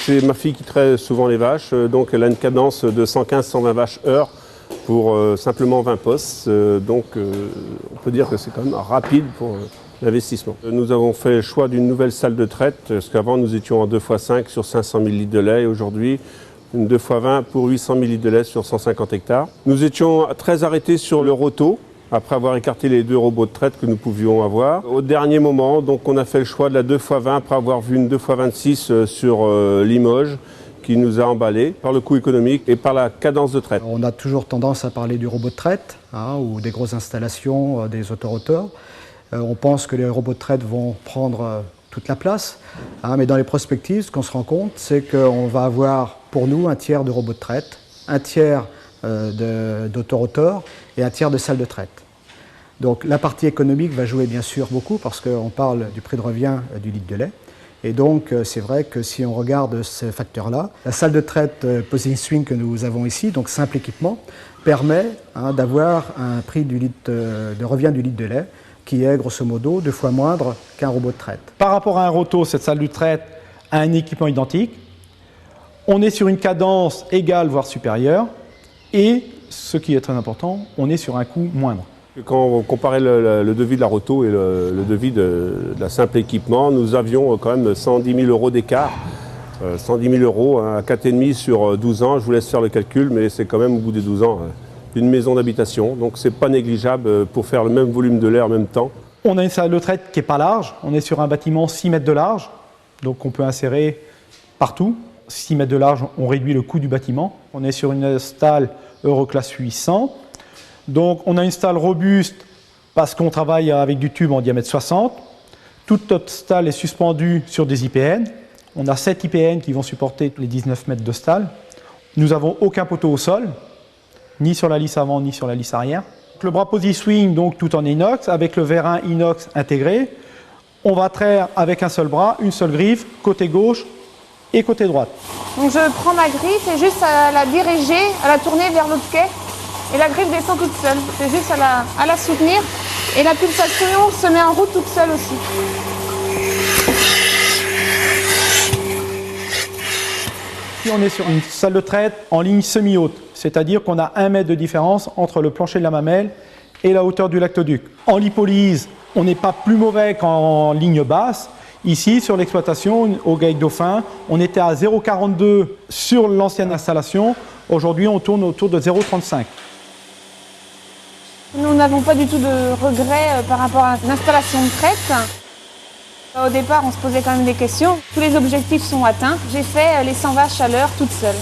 C'est ma fille qui traite souvent les vaches, donc elle a une cadence de 115-120 vaches heure pour simplement 20 postes. Donc on peut dire que c'est quand même rapide pour l'investissement. Nous avons fait le choix d'une nouvelle salle de traite, parce qu'avant nous étions en 2x5 sur 500 000 litres de lait, et aujourd'hui une 2x20 pour 800 000 litres de lait sur 150 hectares. Nous étions très arrêtés sur le roto, après avoir écarté les 2 robots de traite que nous pouvions avoir. Au dernier moment, donc, on a fait le choix de la 2x20 après avoir vu une 2x26 sur Limoges, qui nous a emballés par le coût économique et par la cadence de traite. On a toujours tendance à parler du robot de traite, ou des grosses installations, des autorotors. On pense que les robots de traite vont prendre toute la place, mais dans les perspectives, ce qu'on se rend compte, c'est qu'on va avoir pour nous un tiers de robots de traite, un tiers d'autorotors et un tiers de salles de traite. Donc la partie économique va jouer bien sûr beaucoup parce qu'on parle du prix de revient du litre de lait. Et donc c'est vrai que si on regarde ce facteur-là, la salle de traite Position Swing que nous avons ici, donc simple équipement, permet d'avoir un prix de revient du litre de lait qui est grosso modo 2 fois moindre qu'un robot de traite. Par rapport à un roto, cette salle de traite a un équipement identique. On est sur une cadence égale voire supérieure et, ce qui est très important, on est sur un coût moindre. Quand on comparait le devis de la roto et le devis de la simple équipement, nous avions quand même 110 000 € d'écart. 110 000 € à 4,5 sur 12 ans, je vous laisse faire le calcul, mais c'est quand même au bout des 12 ans une maison d'habitation. Donc c'est pas négligeable pour faire le même volume de lait en même temps. On a une salle de traite qui n'est pas large, on est sur un bâtiment 6 mètres de large, donc on peut insérer partout. 6 mètres de large, on réduit le coût du bâtiment. On est sur une stalle Euroclass 800. Donc on a une stalle robuste parce qu'on travaille avec du tube en diamètre 60. Toute notre stalle est suspendue sur des IPN. On a 7 IPN qui vont supporter les 19 mètres de stalle. Nous n'avons aucun poteau au sol, ni sur la lisse avant, ni sur la lisse arrière. Le bras Position Swing, donc tout en inox, avec le vérin inox intégré. On va traire avec un seul bras, une seule griffe, côté gauche et côté droite. Donc je prends ma griffe et juste à la diriger, à la tourner vers l'autre quai. Et la griffe descend toute seule. C'est juste à la soutenir. Et la pulsation se met en route toute seule aussi. Ici, on est sur une salle de traite en ligne semi-haute. C'est-à-dire qu'on a 1 mètre de différence entre le plancher de la mamelle et la hauteur du lactoduc. En lipolyse, on n'est pas plus mauvais qu'en ligne basse. Ici, sur l'exploitation, au GAEC Dauphin, on était à 0,42 sur l'ancienne installation. Aujourd'hui, on tourne autour de 0,35. Nous n'avons pas du tout de regrets par rapport à l'installation de traite. Au départ, on se posait quand même des questions. Tous les objectifs sont atteints. J'ai fait les 100 vaches à l'heure toute seule.